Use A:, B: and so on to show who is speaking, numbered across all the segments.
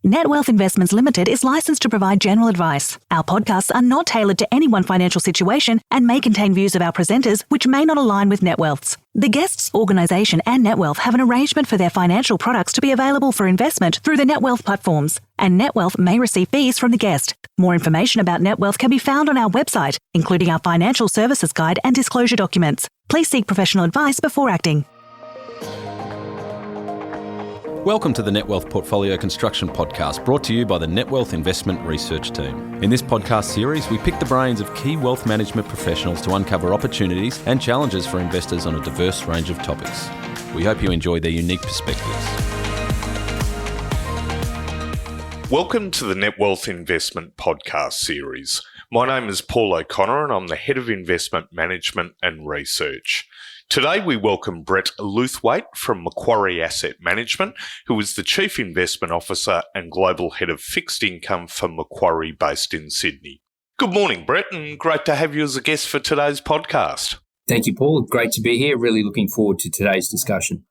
A: Net Wealth Investments Limited is licensed to provide general advice. Our podcasts are not tailored to any one financial situation and may contain views of our presenters which may not align with Net Wealth's. The guests, organisation and Net Wealth have an arrangement for their financial products to be available for investment through the Net Wealth platforms, and Net Wealth may receive fees from the guest. More information about Net Wealth can be found on our website, including our financial services guide and disclosure documents. Please seek professional advice before acting.
B: Welcome to the Net Wealth Portfolio Construction Podcast, brought to you by the Net Wealth Investment Research Team. In this podcast series, we pick the brains of key wealth management professionals to uncover opportunities and challenges for investors on a diverse range of topics. We hope you enjoy their unique perspectives.
C: Welcome to the Net Wealth Investment Podcast series. My name is Paul O'Connor and I'm the Head of Investment Management and Research. Today we welcome Brett Lewthwaite from Macquarie Asset Management, who is the Chief Investment Officer and Global Head of Fixed Income for Macquarie based in Sydney. Good morning, Brett, and great to have you as a guest for today's podcast.
D: Thank you, Paul. Great to be here. Really looking forward to today's discussion.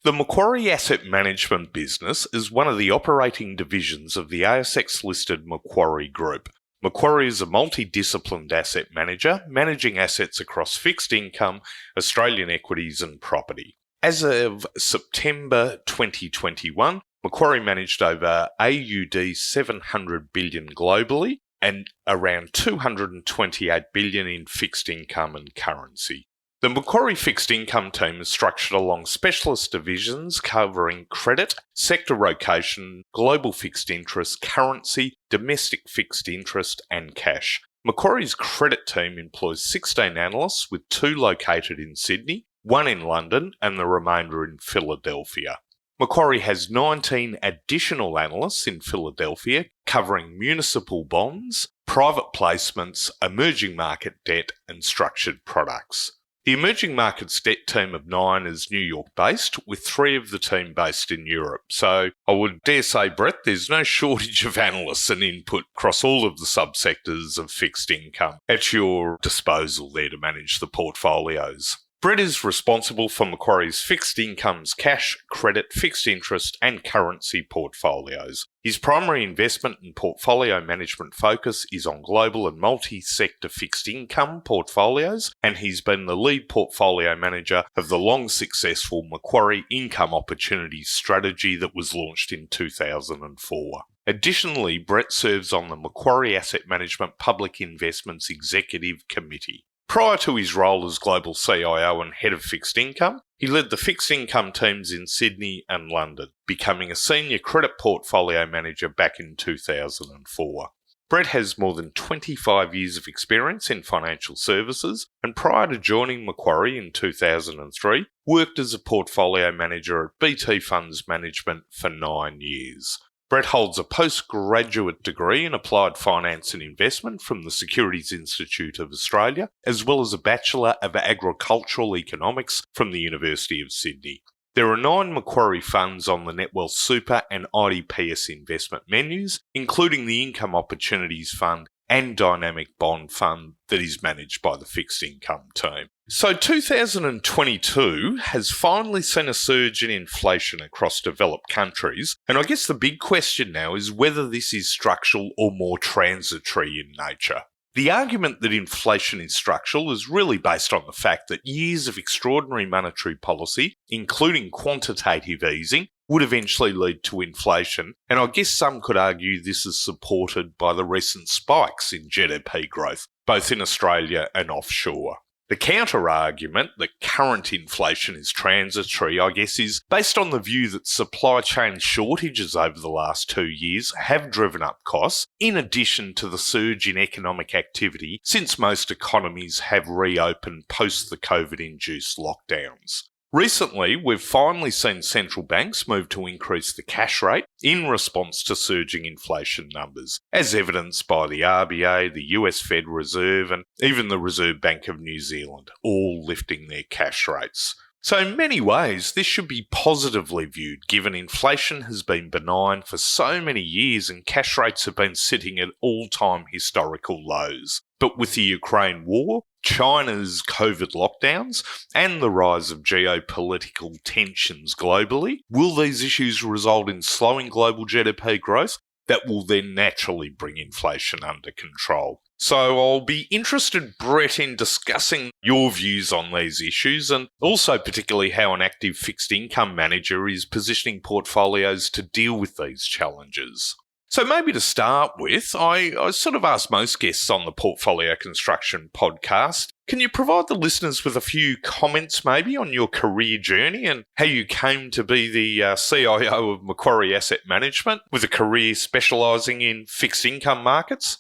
C: The Macquarie Asset Management business is one of the operating divisions of the ASX-listed Macquarie Group. Macquarie is a multidisciplined asset manager, managing assets across fixed income, Australian equities and property. As of September 2021, Macquarie managed over AUD 700 billion globally and around 228 billion in fixed income and currency. The Macquarie Fixed Income team is structured along specialist divisions covering credit, sector rotation, global fixed interest, currency, domestic fixed interest and cash. Macquarie's credit team employs 16 analysts with 2 located in Sydney, 1 in London and the remainder in Philadelphia. Macquarie has 19 additional analysts in Philadelphia covering municipal bonds, private placements, emerging market debt and structured products. The emerging markets debt team of 9 is New York based, with 3 of the team based in Europe. So I would dare say, Brett, there's no shortage of analysts and input across all of the subsectors of fixed income at your disposal there to manage the portfolios. Brett is responsible for Macquarie's fixed income's cash, credit, fixed interest and currency portfolios. His primary investment and portfolio management focus is on global and multi-sector fixed income portfolios, and he's been the lead portfolio manager of the long successful Macquarie Income Opportunities strategy that was launched in 2004. Additionally, Brett serves on the Macquarie Asset Management Public Investments Executive Committee. Prior to his role as Global CIO and Head of Fixed Income, he led the fixed income teams in Sydney and London, becoming a senior credit portfolio manager back in 2004. Brett has more than 25 years of experience in financial services and prior to joining Macquarie in 2003, worked as a portfolio manager at BT Funds Management for 9 years. Brett holds a postgraduate degree in Applied Finance and Investment from the Securities Institute of Australia, as well as a Bachelor of Agricultural Economics from the University of Sydney. There are 9 Macquarie funds on the Netwealth Super and IDPS investment menus, including the Income Opportunities Fund and Dynamic Bond Fund that is managed by the Fixed Income team. So 2022 has finally seen a surge in inflation across developed countries, and I guess the big question now is whether this is structural or more transitory in nature. The argument that inflation is structural is really based on the fact that years of extraordinary monetary policy, including quantitative easing, would eventually lead to inflation, and I guess some could argue this is supported by the recent spikes in GDP growth, both in Australia and offshore. The counter-argument that current inflation is transitory, I guess, is based on the view that supply chain shortages over the last 2 years have driven up costs, in addition to the surge in economic activity since most economies have reopened post the COVID-induced lockdowns. Recently, we've finally seen central banks move to increase the cash rate in response to surging inflation numbers, as evidenced by the RBA, the US Fed Reserve, and even the Reserve Bank of New Zealand, all lifting their cash rates. So in many ways, this should be positively viewed given inflation has been benign for so many years and cash rates have been sitting at all-time historical lows. But with the Ukraine war, China's COVID lockdowns, and the rise of geopolitical tensions globally, will these issues result in slowing global GDP growth that will then naturally bring inflation under control? So I'll be interested, Brett, in discussing your views on these issues and also particularly how an active fixed income manager is positioning portfolios to deal with these challenges. So maybe to start with, I sort of ask most guests on the Portfolio Construction podcast, can you provide the listeners with a few comments maybe on your career journey and how you came to be the CIO of Macquarie Asset Management with a career specialising in fixed income markets?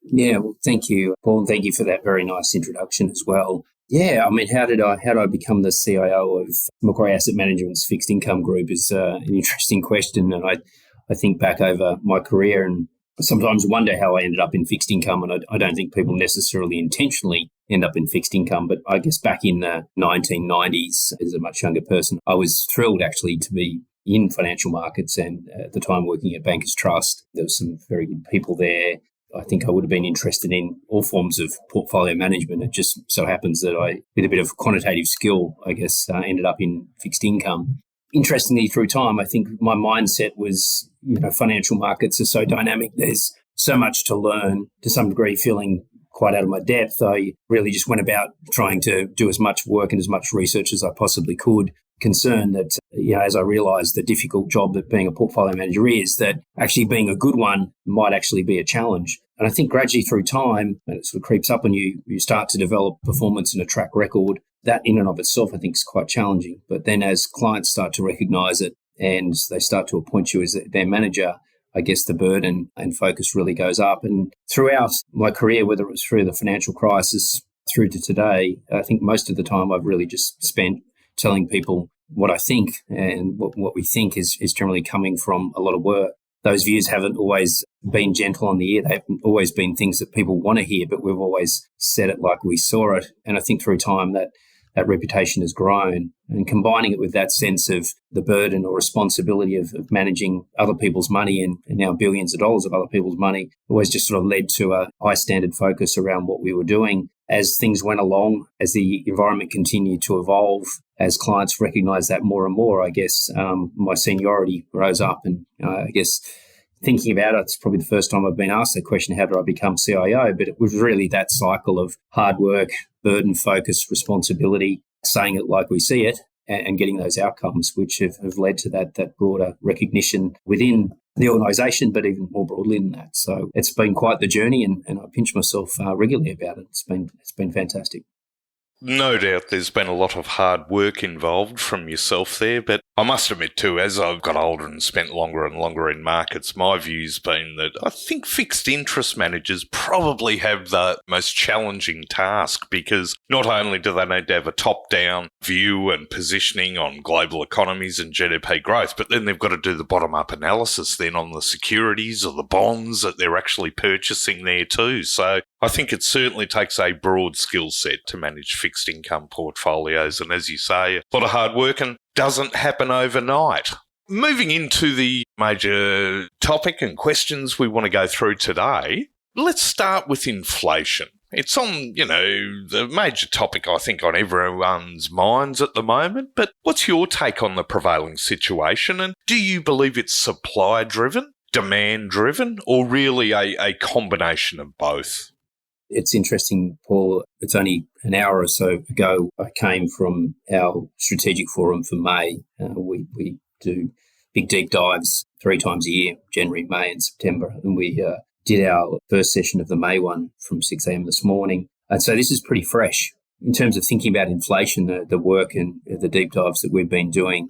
D: Yeah, well, thank you, Paul, and thank you for that very nice introduction as well. Yeah, I mean, how did I become the CIO of Macquarie Asset Management's fixed income group is an interesting question, and I think back over my career and sometimes wonder how I ended up in fixed income, and I don't think people necessarily intentionally end up in fixed income, but I guess back in the 1990s, as a much younger person, I was thrilled actually to be in financial markets, and at the time working at Bankers Trust. There was some very good people there. I think I would have been interested in all forms of portfolio management. It just so happens that I, with a bit of quantitative skill, I guess, ended up in fixed income. Interestingly, through time, I think my mindset was, financial markets are so dynamic. There's so much to learn, to some degree feeling quite out of my depth. I really just went about trying to do as much work and as much research as I possibly could, concerned that, as I realised the difficult job that being a portfolio manager is, that actually being a good one might actually be a challenge. And I think gradually through time, and it sort of creeps up on you, you start to develop performance and a track record. That in and of itself, I think, is quite challenging. But then as clients start to recognise it and they start to appoint you as their manager, I guess the burden and focus really goes up. And throughout my career, whether it was through the financial crisis through to today, I think most of the time I've really just spent telling people what I think, and what we think is generally coming from a lot of work. Those views haven't always been gentle on the ear. They've always been things that people want to hear, but we've always said it like we saw it. And I think through time that reputation has grown, and combining it with that sense of the burden or responsibility of managing other people's money and now billions of dollars of other people's money always just sort of led to a high standard focus around what we were doing. As things went along, as the environment continued to evolve, as clients recognised that more and more, I guess my seniority rose up. And I guess thinking about it, it's probably the first time I've been asked that question, how did I become CIO? But it was really that cycle of hard work, burden, focus, responsibility, saying it like we see it, and getting those outcomes, which have led to that broader recognition within the organisation, but even more broadly than that. So it's been quite the journey, and I pinch myself regularly about it. It's been fantastic.
C: No doubt there's been a lot of hard work involved from yourself there, but I must admit too, as I've got older and spent longer and longer in markets, my view's been that I think fixed interest managers probably have the most challenging task, because not only do they need to have a top-down view and positioning on global economies and GDP growth, but then they've got to do the bottom-up analysis then on the securities or the bonds that they're actually purchasing there too. So I think it certainly takes a broad skill set to manage fixed income portfolios. And as you say, a lot of hard work and doesn't happen overnight. Moving into the major topic and questions we want to go through today, let's start with inflation. It's on, the major topic, I think, on everyone's minds at the moment. But what's your take on the prevailing situation? And do you believe it's supply-driven, demand-driven, or really a combination of both?
D: It's interesting, Paul. It's only an hour or so ago I came from our strategic forum for May. We do big deep dives 3 times a year, January, May and September. And we did our first session of the May one from 6 a.m. this morning. And so this is pretty fresh. In terms of thinking about inflation, the work and the deep dives that we've been doing,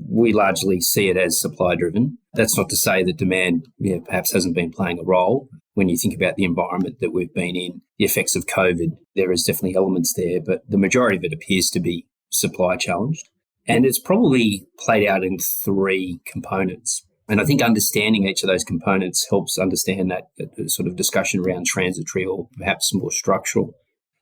D: we largely see it as supply-driven. That's not to say that demand perhaps hasn't been playing a role. When you think about the environment that we've been in, the effects of COVID, there is definitely elements there, but the majority of it appears to be supply challenged. And it's probably played out in 3 components. And I think understanding each of those components helps understand that sort of discussion around transitory or perhaps more structural.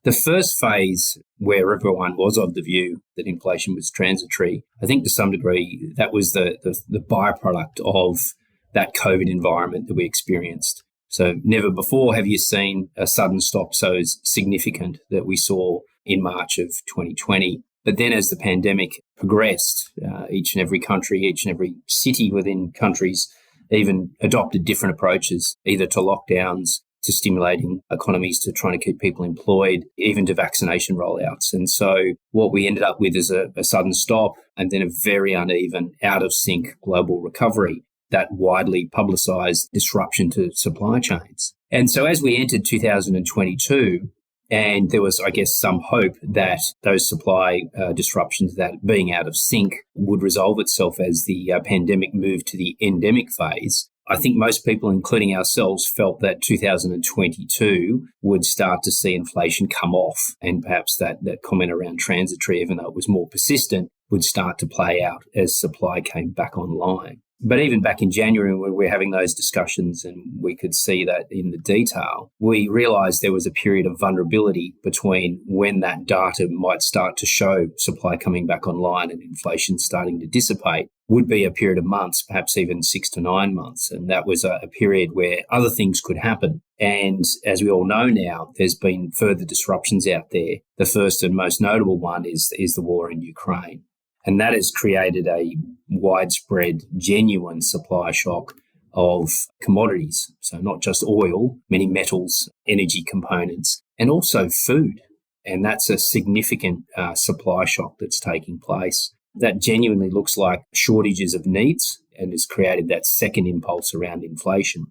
D: The first phase, where everyone was of the view that inflation was transitory, I think to some degree that was the byproduct of that COVID environment that we experienced. So never before have you seen a sudden stop so significant that we saw in March of 2020. But then as the pandemic progressed, each and every country, each and every city within countries even adopted different approaches, either to lockdowns, to stimulating economies, to trying to keep people employed, even to vaccination rollouts. And so what we ended up with is a sudden stop and then a very uneven, out of sync global recovery, that widely publicised disruption to supply chains. And so as we entered 2022, and there was, I guess, some hope that those supply disruptions, that being out of sync, would resolve itself as the pandemic moved to the endemic phase. I think most people, including ourselves, felt that 2022 would start to see inflation come off, and perhaps that comment around transitory, even though it was more persistent, would start to play out as supply came back online. But even back in January, when we were having those discussions and we could see that in the detail, we realised there was a period of vulnerability between when that data might start to show supply coming back online and inflation starting to dissipate would be a period of months, perhaps even 6 to 9 months. And that was a period where other things could happen. And as we all know now, there's been further disruptions out there. The first and most notable one is the war in Ukraine. And that has created a widespread, genuine supply shock of commodities. So not just oil, many metals, energy components, and also food. And that's a significant supply shock that's taking place. That genuinely looks like shortages of needs and has created that second impulse around inflation.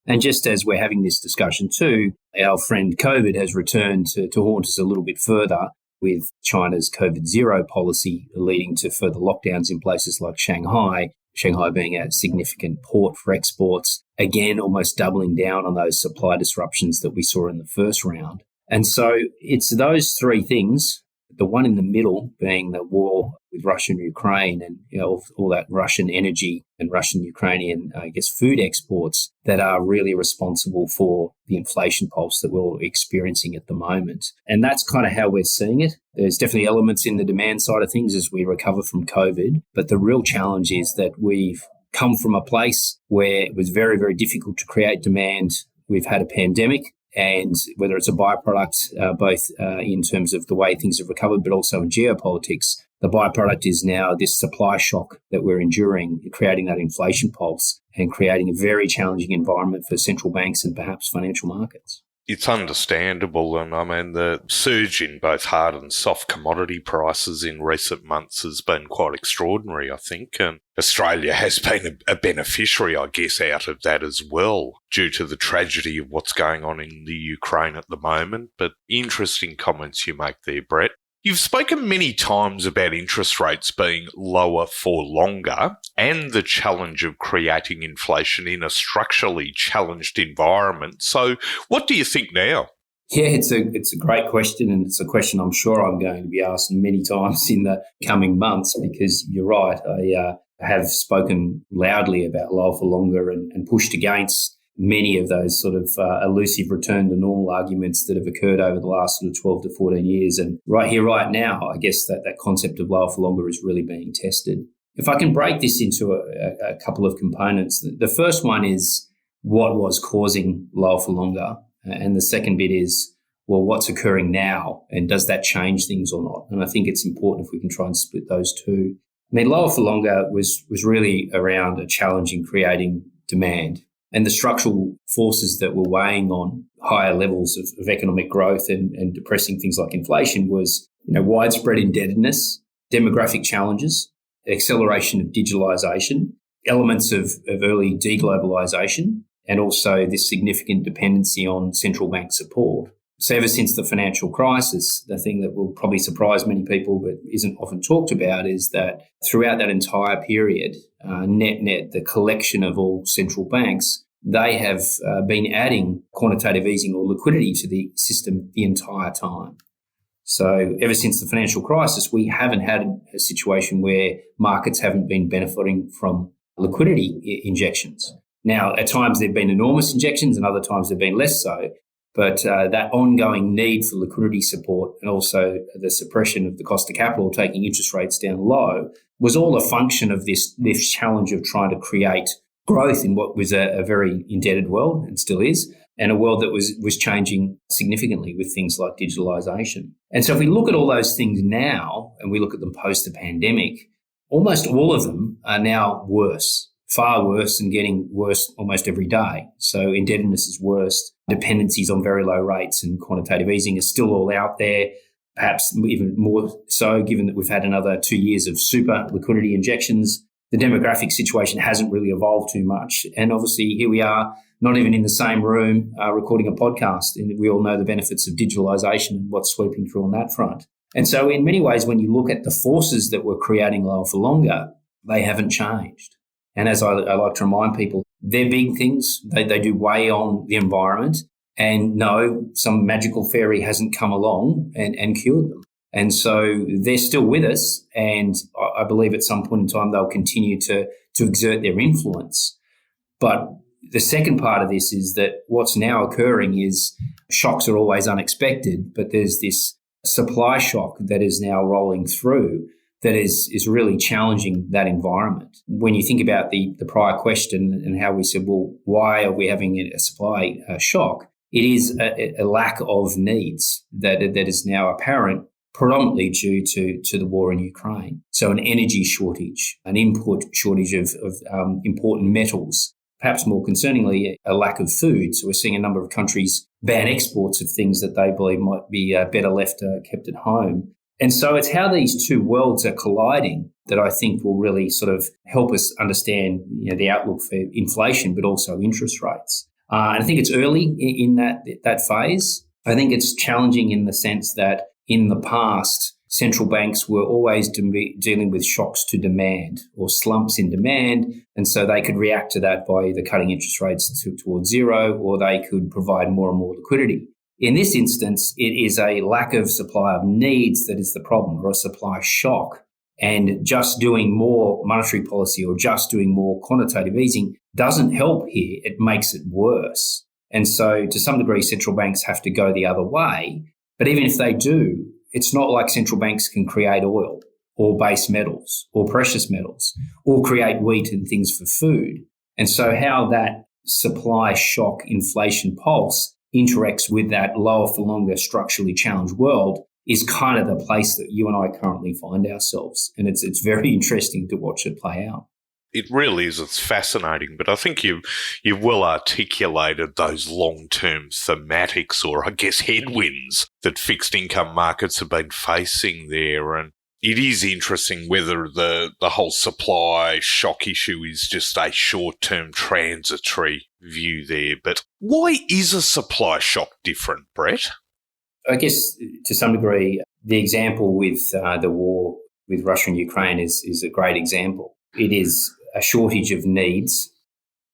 D: And just as we're having this discussion too, our friend COVID has returned to haunt us a little bit further, with China's COVID zero policy leading to further lockdowns in places like Shanghai being a significant port for exports, again, almost doubling down on those supply disruptions that we saw in the first round. And so it's those three things, the one in the middle being the war with Russia and Ukraine and all that Russian energy and Russian Ukrainian, food exports that are really responsible for the inflation pulse that we're experiencing at the moment. And that's kind of how we're seeing it. There's definitely elements in the demand side of things as we recover from COVID, but the real challenge is that we've come from a place where it was very, very difficult to create demand. We've had a pandemic. And whether it's a byproduct, both in terms of the way things have recovered, but also in geopolitics, the byproduct is now this supply shock that we're enduring, creating that inflation pulse and creating a very challenging environment for central banks and perhaps financial markets.
C: It's understandable, and I mean, the surge in both hard and soft commodity prices in recent months has been quite extraordinary, I think, and Australia has been a beneficiary, I guess, out of that as well, due to the tragedy of what's going on in the Ukraine at the moment. But interesting comments you make there, Brett. You've spoken many times about interest rates being lower for longer and the challenge of creating inflation in a structurally challenged environment. So what do you think now?
D: Yeah, it's a great question, and it's a question I'm sure I'm going to be asked many times in the coming months, because you're right. I have spoken loudly about lower for longer and pushed against many of those sort of elusive return to normal arguments that have occurred over the last sort of 12 to 14 years. And right here, right now, I guess that concept of lower for longer is really being tested. If I can break this into a couple of components, the first one is what was causing lower for longer. And the second bit is, well, what's occurring now, and does that change things or not? And I think it's important if we can try and split those two. I mean, lower for longer was really around a challenge in creating demand. And the structural forces that were weighing on higher levels of economic growth and depressing things like inflation was, widespread indebtedness, demographic challenges, acceleration of digitalisation, elements of early deglobalisation, and also this significant dependency on central bank support. So ever since the financial crisis, the thing that will probably surprise many people but isn't often talked about is that throughout that entire period, net, the collection of all central banks, they have been adding quantitative easing or liquidity to the system the entire time. So ever since the financial crisis, we haven't had a situation where markets haven't been benefiting from liquidity injections. Now, at times there have been enormous injections and other times there have been less so. But that ongoing need for liquidity support and also the suppression of the cost of capital, taking interest rates down low, was all a function of this challenge of trying to create growth in what was a very indebted world, and still is, and a world that was changing significantly with things like digitalisation. And so if we look at all those things now and we look at them post the pandemic, almost all of them are now worse, far worse, and getting worse almost every day. So indebtedness is worse. Dependencies on very low rates and quantitative easing is still all out there, perhaps even more so given that we've had another 2 years of super liquidity injections. The demographic situation hasn't really evolved too much. And obviously here we are, not even in the same room, recording a podcast. And we all know the benefits of digitalisation and what's sweeping through on that front. And so in many ways, when you look at the forces that were creating lower for longer, they haven't changed. And as I like to remind people, they're big things. They do weigh on the environment. And no, some magical fairy hasn't come along and cured them. And so they're still with us. And I believe at some point in time, they'll continue to exert their influence. But the second part of this is that what's now occurring is shocks are always unexpected, but there's this supply shock that is now rolling through that is really challenging that environment. When you think about the prior question and how we said, well, why are we having a supply shock? It is a lack of needs that is now apparent, predominantly due to the war in Ukraine. So an energy shortage, an input shortage of important metals, perhaps more concerningly, a lack of food. So we're seeing a number of countries ban exports of things that they believe might be better left kept at home. And so it's how these two worlds are colliding that I think will really sort of help us understand the outlook for inflation, but also interest rates. And I think it's early in that phase. I think it's challenging in the sense that in the past, central banks were always dealing with shocks to demand or slumps in demand. And so they could react to that by either cutting interest rates towards zero, or they could provide more and more liquidity. In this instance, it is a lack of supply of needs that is the problem, or a supply shock. And just doing more monetary policy or just doing more quantitative easing doesn't help here. It makes it worse. And so to some degree, central banks have to go the other way. But even if they do, it's not like central banks can create oil or base metals or precious metals or create wheat and things for food. And so how that supply shock inflation pulse interacts with that lower for longer structurally challenged world is kind of the place that you and I currently find ourselves. And it's very interesting to watch it play out.
C: It really is. It's fascinating. But I think you've well articulated those long-term thematics, or I guess headwinds, that fixed income markets have been facing there. And it is interesting whether the whole supply shock issue is just a short-term transitory view there. But why is a supply shock different, Brett?
D: I guess to some degree, the example with the war with Russia and Ukraine is a great example. It is a shortage of needs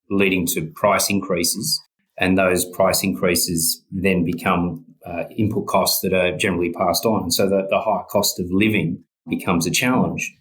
D: leading to price increases, and those price increases then become input costs that are generally passed on. And so the high cost of living becomes a challenge.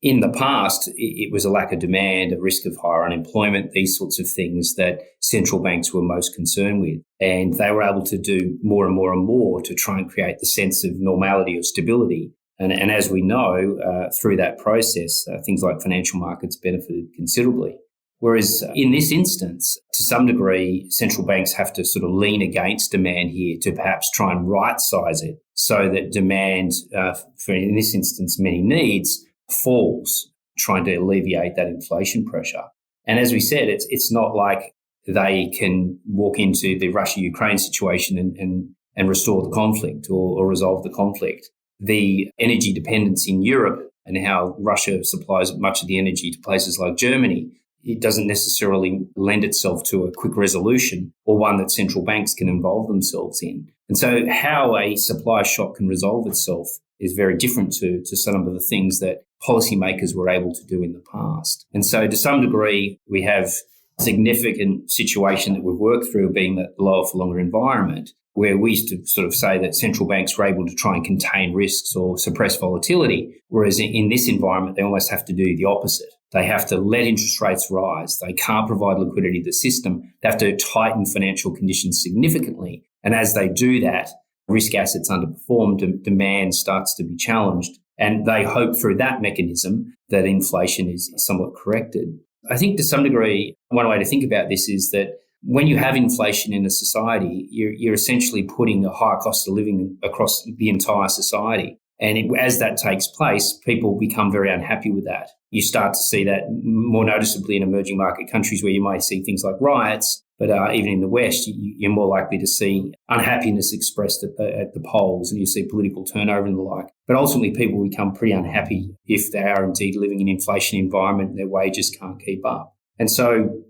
D: In the past, it was a lack of demand, a risk of higher unemployment, these sorts of things that central banks were most concerned with. And they were able to do more and more and more to try and create the sense of normality or stability. And as we know, through that process, things like financial markets benefited considerably. Whereas in this instance, to some degree, central banks have to sort of lean against demand here to perhaps try and right-size it so that demand, for in this instance, many needs, falls, trying to alleviate that inflation pressure. And as we said, it's not like they can walk into the Russia-Ukraine situation and restore the conflict or resolve the conflict. The energy dependence in Europe and how Russia supplies much of the energy to places like Germany, it doesn't necessarily lend itself to a quick resolution or one that central banks can involve themselves in. And so how a supply shock can resolve itself is very different to some of the things that policymakers were able to do in the past. And so to some degree, we have a significant situation that we've worked through being that lower for longer environment, where we used to sort of say that central banks were able to try and contain risks or suppress volatility, whereas in this environment, they almost have to do the opposite. They have to let interest rates rise. They can't provide liquidity to the system. They have to tighten financial conditions significantly. And as they do that, risk assets underperform, demand starts to be challenged. And they hope through that mechanism that inflation is somewhat corrected. I think to some degree, one way to think about this is that when you have inflation in a society, you're essentially putting a higher cost of living across the entire society. And as that takes place, people become very unhappy with that. You start to see that more noticeably in emerging market countries where you might see things like riots, but even in the West, you're more likely to see unhappiness expressed at the polls, and you see political turnover and the like. But ultimately, people become pretty unhappy if they are indeed living in an inflation environment and their wages can't keep up. And so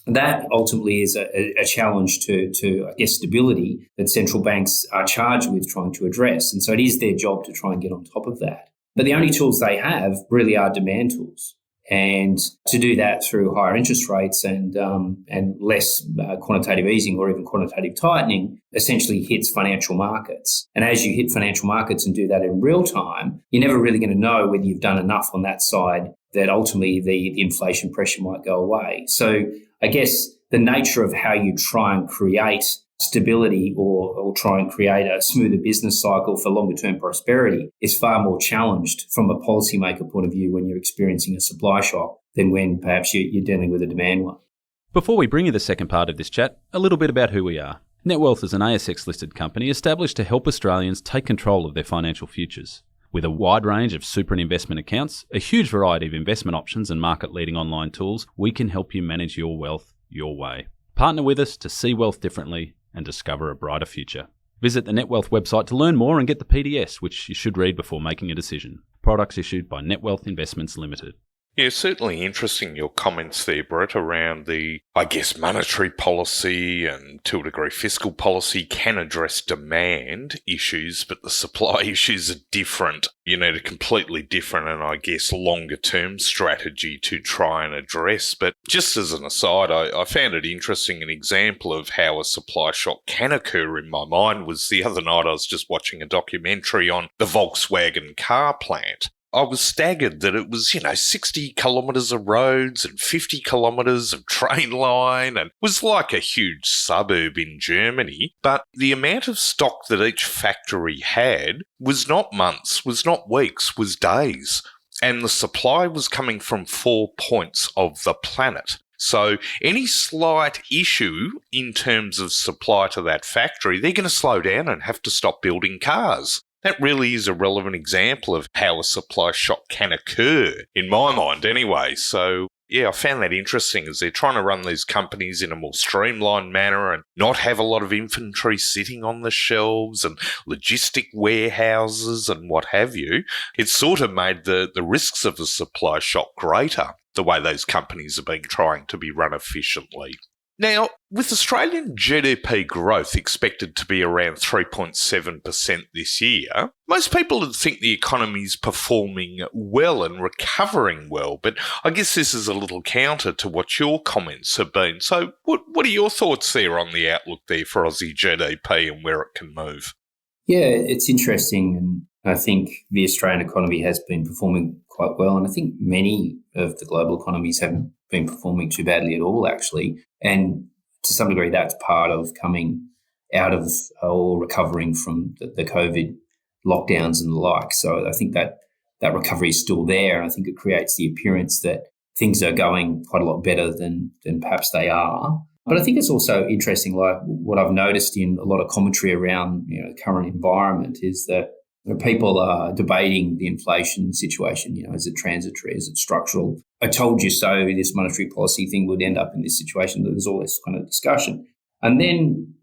D: that ultimately is a challenge to, I guess, stability that central banks are charged with trying to address. And so it is their job to try and get on top of that. But the only tools they have really are demand tools. And to do that through higher interest rates and less quantitative easing or even quantitative tightening essentially hits financial markets. And as you hit financial markets and do that in real time, you're never really going to know whether you've done enough on that side that ultimately the inflation pressure might go away. So I guess the nature of how you try and create stability or try and create a smoother business cycle for longer term prosperity is far more challenged from a policymaker point of view when you're experiencing a supply shock than when perhaps you're dealing with a demand one.
B: Before we bring you the second part of this chat, a little bit about who we are. Netwealth is an ASX-listed company established to help Australians take control of their financial futures. With a wide range of super and investment accounts, a huge variety of investment options and market-leading online tools, we can help you manage your wealth your way. Partner with us to see wealth differently and discover a brighter future. Visit the Netwealth website to learn more and get the PDS, which you should read before making a decision. Products issued by Netwealth Investments Limited.
C: Yeah, certainly interesting your comments there, Brett, around the, I guess, monetary policy and to a degree fiscal policy can address demand issues, but the supply issues are different. You need a completely different and I guess longer term strategy to try and address. But just as an aside, I found it interesting. An example of how a supply shock can occur in my mind was the other night I was just watching a documentary on the Volkswagen car plant. I was staggered that it was, 60 kilometres of roads and 50 kilometres of train line and was like a huge suburb in Germany. But the amount of stock that each factory had was not months, was not weeks, was days. And the supply was coming from 4 points of the planet. So any slight issue in terms of supply to that factory, they're going to slow down and have to stop building cars. That really is a relevant example of how a supply shock can occur, in my mind anyway. So, yeah, I found that interesting as they're trying to run these companies in a more streamlined manner and not have a lot of inventory sitting on the shelves and logistic warehouses and what have you. It's sort of made the risks of a supply shock greater, the way those companies have been trying to be run efficiently. Now, with Australian GDP growth expected to be around 3.7% this year, most people would think the economy's performing well and recovering well, but I guess this is a little counter to what your comments have been. So what are your thoughts there on the outlook there for Aussie GDP and where it can move?
D: Yeah, it's interesting, and I think the Australian economy has been performing quite well, and I think many of the global economies haven't been performing too badly at all, actually. And to some degree, that's part of coming out of or recovering from the COVID lockdowns and the like. So I think that recovery is still there. I think it creates the appearance that things are going quite a lot better than perhaps they are. But I think it's also interesting, like what I've noticed in a lot of commentary around the current environment is that people are debating the inflation situation. Is it transitory? Is it structural? I told you so. This monetary policy thing would end up in this situation. There's all this kind of discussion. And then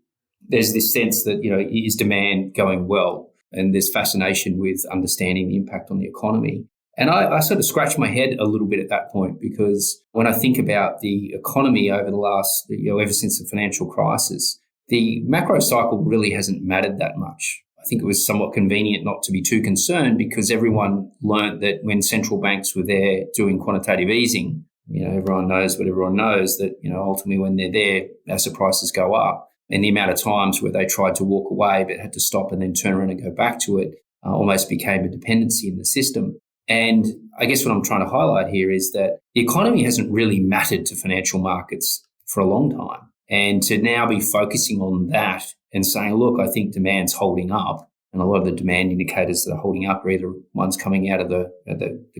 D: there's this sense that, is demand going well? And there's fascination with understanding the impact on the economy. And I sort of scratch my head a little bit at that point, because when I think about the economy over the last, ever since the financial crisis, the macro cycle really hasn't mattered that much. I think it was somewhat convenient not to be too concerned because everyone learnt that when central banks were there doing quantitative easing, everyone knows what everyone knows, that, ultimately when they're there, asset prices go up. And the amount of times where they tried to walk away but had to stop and then turn around and go back to it almost became a dependency in the system. And I guess what I'm trying to highlight here is that the economy hasn't really mattered to financial markets for a long time. And to now be focusing on that and saying, look, I think demand's holding up, and a lot of the demand indicators that are holding up are either ones coming out of the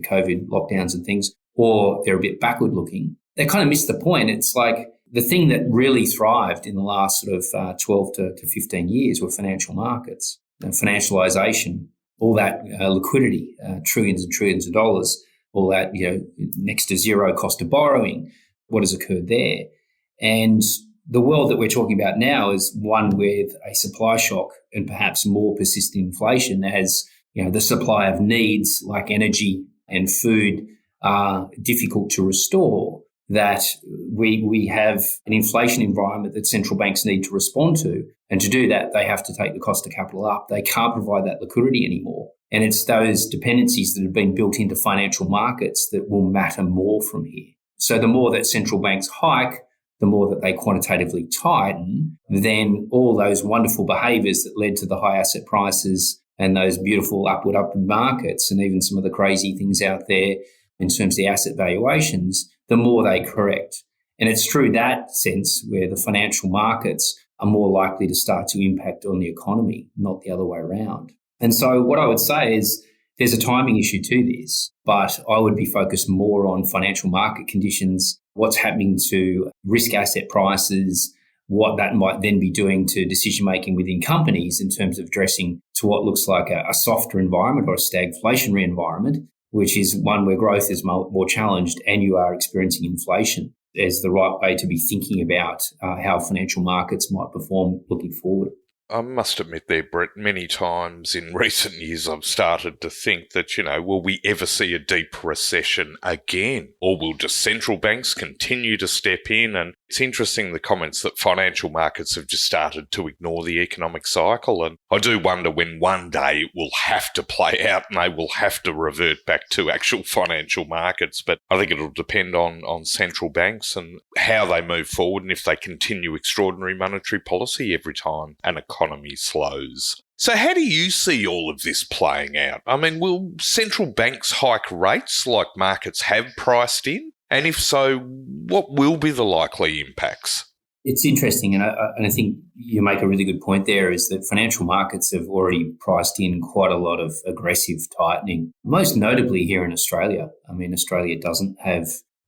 D: COVID lockdowns and things, or they're a bit backward looking. they kind of missed the point. It's like the thing that really thrived in the last sort of 12 to 15 years were financial markets, financialisation, all that liquidity, trillions and trillions of dollars, all that, next to zero cost of borrowing, what has occurred there. And the world that we're talking about now is one with a supply shock and perhaps more persistent inflation as, the supply of needs like energy and food are difficult to restore, that we have an inflation environment that central banks need to respond to. And to do that, they have to take the cost of capital up. They can't provide that liquidity anymore. And it's those dependencies that have been built into financial markets that will matter more from here. So the more that central banks hike, the more that they quantitatively tighten, then all those wonderful behaviours that led to the high asset prices and those beautiful upward markets and even some of the crazy things out there in terms of the asset valuations, the more they correct. And it's through that sense where the financial markets are more likely to start to impact on the economy, not the other way around. And so what I would say is there's a timing issue to this, but I would be focused more on financial market conditions, what's happening to risk asset prices, what that might then be doing to decision-making within companies in terms of addressing to what looks like a softer environment or a stagflationary environment, which is one where growth is more challenged and you are experiencing inflation as the right way to be thinking about how financial markets might perform looking forward.
C: I must admit there, Brett, many times in recent years I've started to think that, will we ever see a deep recession again? Or will just central banks continue to step in? And it's interesting the comments that financial markets have just started to ignore the economic cycle. And I do wonder when one day it will have to play out and they will have to revert back to actual financial markets. But I think it'll depend on central banks and how they move forward and if they continue extraordinary monetary policy every time an economy slows. So how do you see all of this playing out? I mean, will central banks hike rates like markets have priced in? And if so, what will be the likely impacts?
D: It's interesting, and I think you make a really good point there, is that financial markets have already priced in quite a lot of aggressive tightening, most notably here in Australia. I mean, Australia doesn't have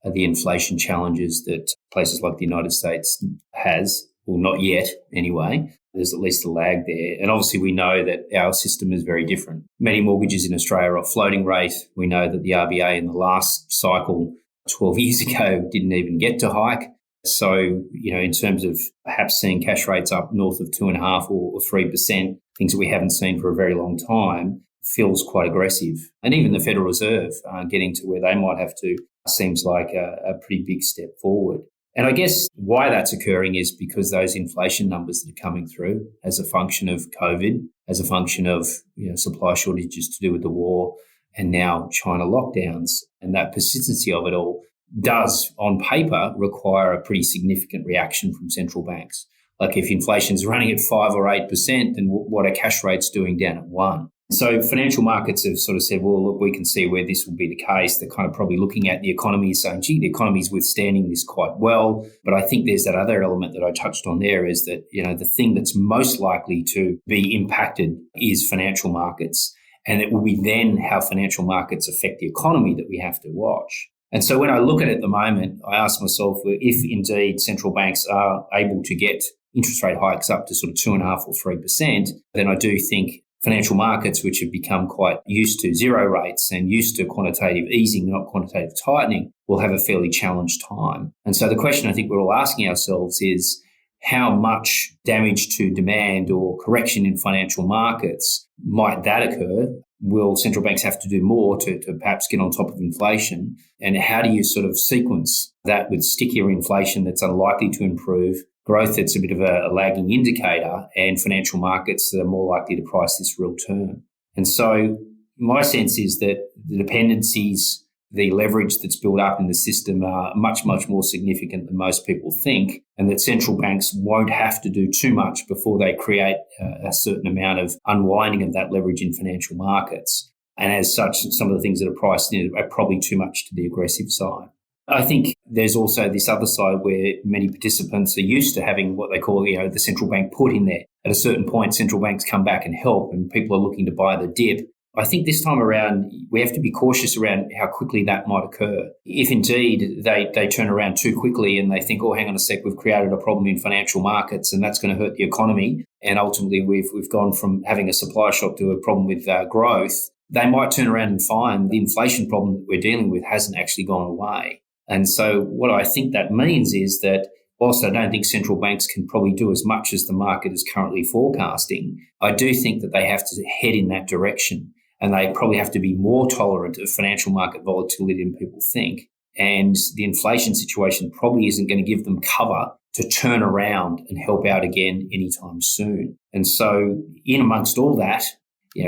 D: the inflation challenges that places like the United States has, well, not yet anyway. There's at least a lag there. And obviously we know that our system is very different. Many mortgages in Australia are floating rate. We know that the RBA in the last cycle 12 years ago didn't even get to hike. So, in terms of perhaps seeing cash rates up north of 2.5% or 3%, things that we haven't seen for a very long time, feels quite aggressive. And even the Federal Reserve getting to where they might have to seems like a pretty big step forward. And I guess why that's occurring is because those inflation numbers that are coming through as a function of COVID, as a function of supply shortages to do with the war, and now China lockdowns, and that persistency of it all does, on paper, require a pretty significant reaction from central banks. Like if inflation's running at 5 or 8%, then what are cash rates doing down at 1%? So financial markets have sort of said, well, look, we can see where this will be the case. They're kind of probably looking at the economy saying, gee, the economy's withstanding this quite well. But I think there's that other element that I touched on there is that, the thing that's most likely to be impacted is financial markets. And it will be then how financial markets affect the economy that we have to watch. And so when I look at it at the moment, I ask myself, if indeed central banks are able to get interest rate hikes up to sort of 2.5% or 3%, then I do think financial markets, which have become quite used to zero rates and used to quantitative easing, not quantitative tightening, will have a fairly challenged time. And so the question I think we're all asking ourselves is, how much damage to demand or correction in financial markets might that occur? Will central banks have to do more to perhaps get on top of inflation? And how do you sort of sequence that with stickier inflation that's unlikely to improve, growth that's a bit of a lagging indicator, and financial markets that are more likely to price this real term? And so my sense is that the dependencies, the leverage that's built up in the system are much, much more significant than most people think, and that central banks won't have to do too much before they create a certain amount of unwinding of that leverage in financial markets. And as such, some of the things that are priced in are probably too much to the aggressive side. I think there's also this other side where many participants are used to having what they call, the central bank put in there. At a certain point, central banks come back and help, and people are looking to buy the dip. I think this time around, we have to be cautious around how quickly that might occur. If indeed they turn around too quickly and they think, oh, hang on a sec, we've created a problem in financial markets and that's going to hurt the economy, and ultimately we've gone from having a supply shock to a problem with growth, they might turn around and find the inflation problem that we're dealing with hasn't actually gone away. And so what I think that means is that whilst I don't think central banks can probably do as much as the market is currently forecasting, I do think that they have to head in that direction. And they probably have to be more tolerant of financial market volatility than people think. And the inflation situation probably isn't going to give them cover to turn around and help out again anytime soon. And so in amongst all that,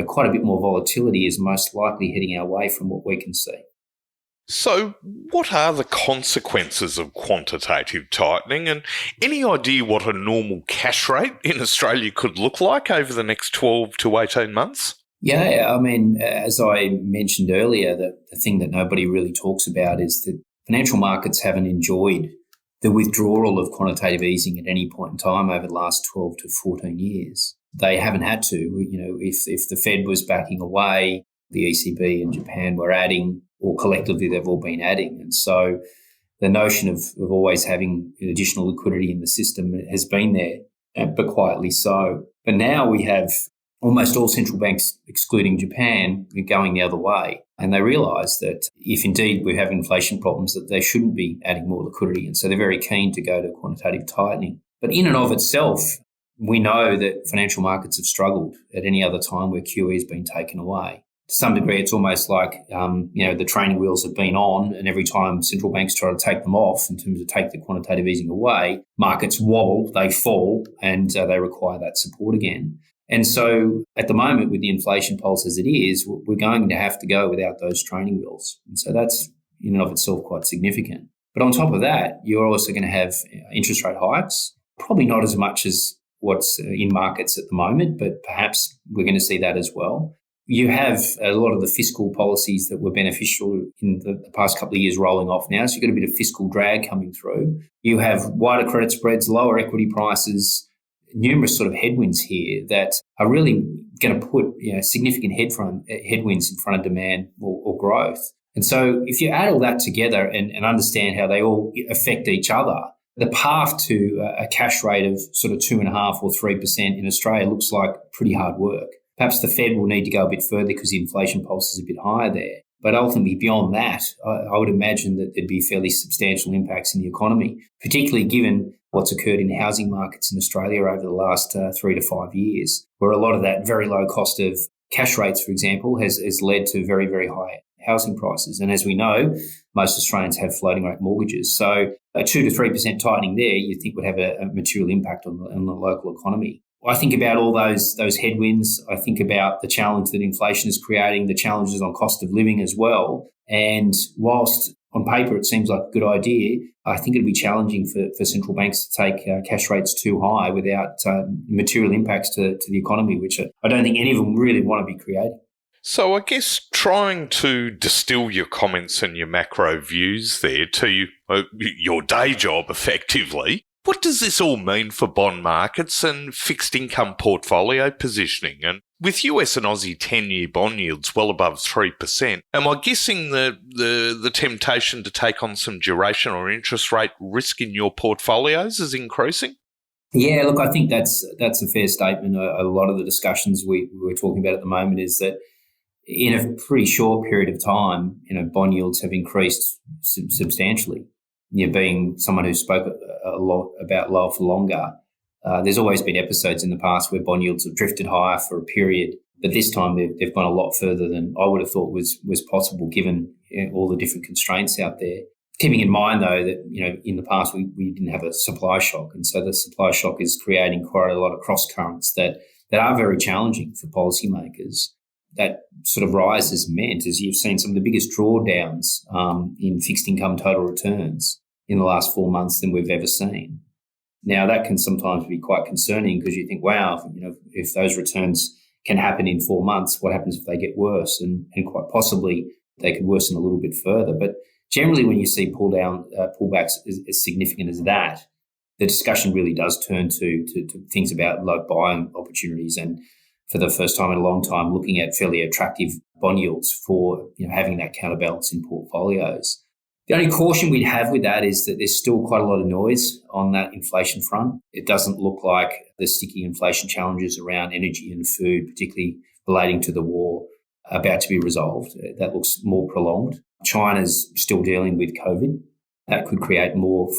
D: quite a bit more volatility is most likely heading our way from what we can see.
C: So what are the consequences of quantitative tightening, and any idea what a normal cash rate in Australia could look like over the next 12 to 18 months?
D: Yeah, I mean, as I mentioned earlier, the thing that nobody really talks about is that financial markets haven't enjoyed the withdrawal of quantitative easing at any point in time over the last 12 to 14 years. They haven't had to. If the Fed was backing away, the ECB and Japan were adding, or collectively they've all been adding. And so the notion of always having additional liquidity in the system has been there, but quietly so. But now we have almost all central banks, excluding Japan, going the other way. And they realise that if indeed we have inflation problems, that they shouldn't be adding more liquidity. And so they're very keen to go to quantitative tightening. But in and of itself, we know that financial markets have struggled at any other time where QE has been taken away. To some degree, it's almost like, the training wheels have been on, and every time central banks try to take them off in terms of take the quantitative easing away, markets wobble, they fall, and they require that support again. And so at the moment, with the inflation pulse as it is, we're going to have to go without those training wheels. And so that's in and of itself quite significant. But on top of that, you're also going to have interest rate hikes, probably not as much as what's in markets at the moment, but perhaps we're going to see that as well. You have a lot of the fiscal policies that were beneficial in the past couple of years rolling off now, so you've got a bit of fiscal drag coming through. You have wider credit spreads, lower equity prices, numerous sort of headwinds here that are really going to put significant headwinds in front of demand or growth. And so if you add all that together and understand how they all affect each other, the path to a cash rate of sort of 2.5% or 3% in Australia looks like pretty hard work. Perhaps the Fed will need to go a bit further because the inflation pulse is a bit higher there. But ultimately, beyond that, I would imagine that there'd be fairly substantial impacts in the economy, particularly given what's occurred in housing markets in Australia over the last 3 to 5 years, where a lot of that very low cost of cash rates, for example, has led to very, very high housing prices. And as we know, most Australians have floating rate mortgages. So a 2 to 3% tightening there, you think would have a material impact on the local economy. I think about all those headwinds. I think about the challenge that inflation is creating, the challenges on cost of living as well. And whilst on paper it seems like a good idea, I think it'd be challenging for central banks to take cash rates too high without material impacts to the economy, which I don't think any of them really want to be creating.
C: So I guess trying to distill your comments and your macro views there to your day job effectively, what does this all mean for bond markets and fixed income portfolio positioning? And with US and Aussie 10-year bond yields well above 3%, am I guessing the temptation to take on some duration or interest rate risk in your portfolios is increasing?
D: Yeah, look, I think that's a fair statement. A lot of the discussions we were talking about at the moment is that in a pretty short period of time, bond yields have increased substantially. Being someone who spoke a lot about lower for longer, there's always been episodes in the past where bond yields have drifted higher for a period, but this time they've gone a lot further than I would have thought was possible given all the different constraints out there. Keeping in mind, though, that in the past we didn't have a supply shock, and so the supply shock is creating quite a lot of cross currents that are very challenging for policymakers. That sort of rise has meant, as you've seen, some of the biggest drawdowns in fixed income total returns in the last 4 months than we've ever seen. Now, that can sometimes be quite concerning because you think, wow, if those returns can happen in 4 months, what happens if they get worse? And quite possibly they could worsen a little bit further. But generally, when you see pullbacks as significant as that, the discussion really does turn to things about low buying opportunities and for the first time in a long time, looking at fairly attractive bond yields for having that counterbalance in portfolios. The only caution we'd have with that is that there's still quite a lot of noise on that inflation front. It doesn't look like the sticky inflation challenges around energy and food, particularly relating to the war, are about to be resolved. That looks more prolonged. China's still dealing with COVID. That could create more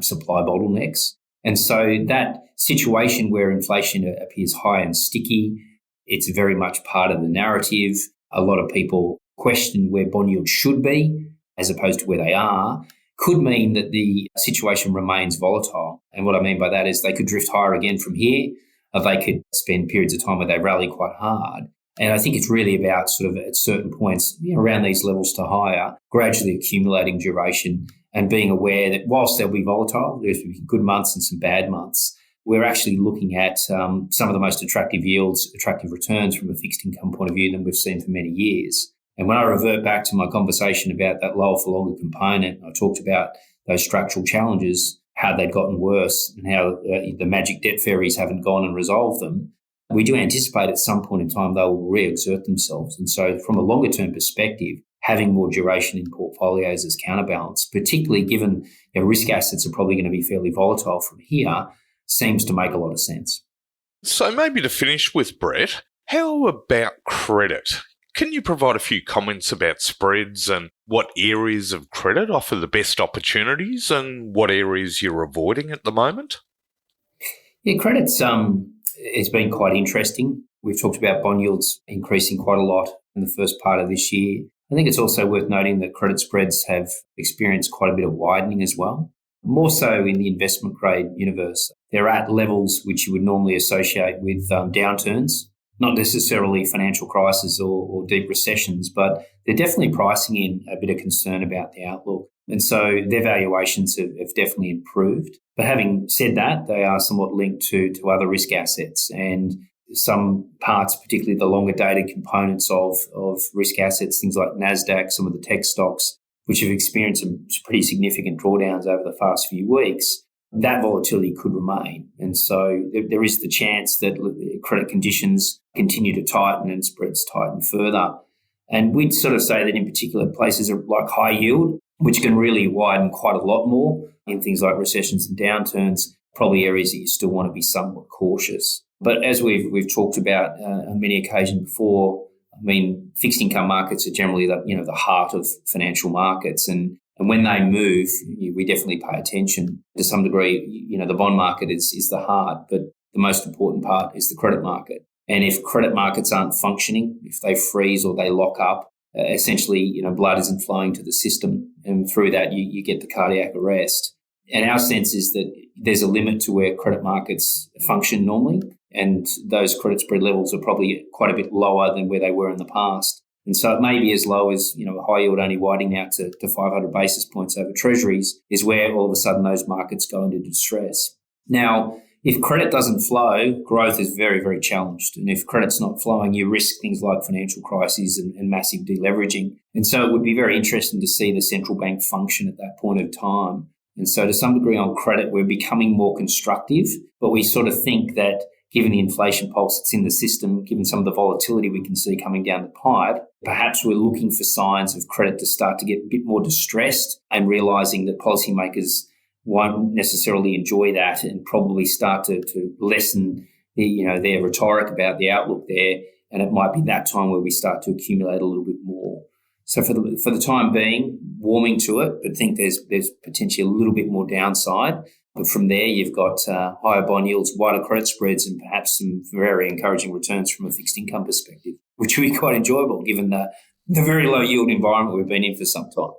D: supply bottlenecks. And so that situation where inflation appears high and sticky, it's very much part of the narrative. A lot of people question where bond yields should be as opposed to where they are, could mean that the situation remains volatile. And what I mean by that is they could drift higher again from here, or they could spend periods of time where they rally quite hard. And I think it's really about sort of at certain points around these levels to higher, gradually accumulating duration and being aware that whilst they'll be volatile, there's good months and some bad months, we're actually looking at some of the most attractive yields, attractive returns from a fixed income point of view than we've seen for many years. And when I revert back to my conversation about that lower for longer component, I talked about those structural challenges, how they'd gotten worse and how the magic debt fairies haven't gone and resolved them. We do anticipate at some point in time they will re-exert themselves. And so from a longer term perspective, having more duration in portfolios as counterbalance, particularly given risk assets are probably going to be fairly volatile from here, seems to make a lot of sense.
C: So maybe to finish with, Brett, how about credit? Can you provide a few comments about spreads and what areas of credit offer the best opportunities and what areas you're avoiding at the moment?
D: Yeah, credit's it's been quite interesting. We've talked about bond yields increasing quite a lot in the first part of this year. I think it's also worth noting that credit spreads have experienced quite a bit of widening as well, more so in the investment grade universe. They're at levels which you would normally associate with downturns. Not necessarily financial crisis or deep recessions, but they're definitely pricing in a bit of concern about the outlook. And so their valuations have definitely improved. But having said that, they are somewhat linked to other risk assets, and some parts, particularly the longer dated components of risk assets, things like NASDAQ, some of the tech stocks, which have experienced some pretty significant drawdowns over the past few weeks, that volatility could remain. And so there is the chance that credit conditions continue to tighten and spreads tighten further. And we'd sort of say that in particular places like high yield, which can really widen quite a lot more in things like recessions and downturns, probably areas that you still want to be somewhat cautious. But as we've talked about on many occasions before, I mean, fixed income markets are generally the heart of financial markets, and when they move, we definitely pay attention to some degree. The bond market is the heart, but the most important part is the credit market. And if credit markets aren't functioning, if they freeze or they lock up, essentially, blood isn't flowing to the system, and through that you get the cardiac arrest. And our sense is that there's a limit to where credit markets function normally, and those credit spread levels are probably quite a bit lower than where they were in the past. And so it may be as low as, high yield only widening out to 500 basis points over treasuries is where all of a sudden those markets go into distress. Now, if credit doesn't flow, growth is very, very challenged. And if credit's not flowing, you risk things like financial crises and massive deleveraging. And so it would be very interesting to see the central bank function at that point of time. And so to some degree on credit, we're becoming more constructive, but we sort of think that given the inflation pulse that's in the system, given some of the volatility we can see coming down the pipe, perhaps we're looking for signs of credit to start to get a bit more distressed and realising that policymakers won't necessarily enjoy that and probably start to lessen their rhetoric about the outlook there. And it might be that time where we start to accumulate a little bit more. So for the time being, warming to it, but think there's potentially a little bit more downside. But from there, you've got higher bond yields, wider credit spreads, and perhaps some very encouraging returns from a fixed income perspective, which would be quite enjoyable given the very low yield environment we've been in for some time.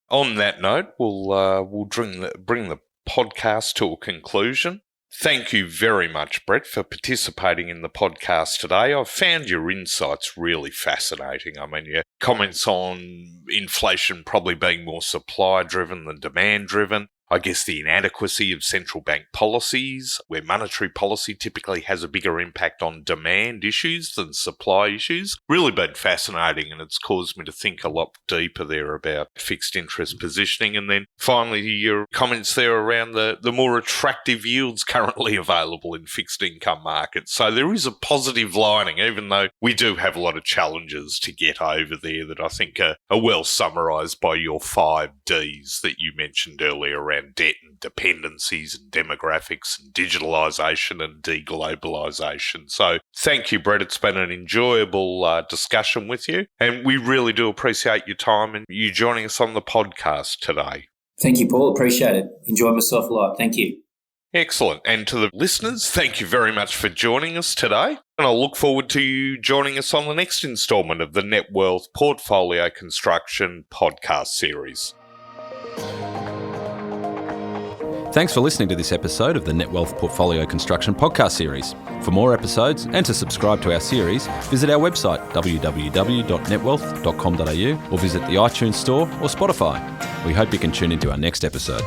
C: On that note, we'll bring the podcast to a conclusion. Thank you very much, Brett, for participating in the podcast today. I've found your insights really fascinating. I mean, your comments on inflation probably being more supply-driven than demand-driven, I guess the inadequacy of central bank policies, where monetary policy typically has a bigger impact on demand issues than supply issues. Really been fascinating, and it's caused me to think a lot deeper there about fixed interest positioning. And then finally, your comments there around the more attractive yields currently available in fixed income markets. So there is a positive lining, even though we do have a lot of challenges to get over there that I think are well summarised by your 5 Ds that you mentioned earlier around debt and dependencies and demographics and digitalisation and deglobalisation. So thank you, Brett. It's been an enjoyable discussion with you, and we really do appreciate your time and you joining us on the podcast today.
D: Thank you, Paul. Appreciate it. Enjoyed myself a lot. Thank you.
C: Excellent. And to the listeners, thank you very much for joining us today. And I'll look forward to you joining us on the next instalment of the Net Wealth Portfolio Construction podcast series.
B: Thanks for listening to this episode of the Net Wealth Portfolio Construction podcast series. For more episodes and to subscribe to our series, visit our website www.netwealth.com.au or visit the iTunes Store or Spotify. We hope you can tune into our next episode.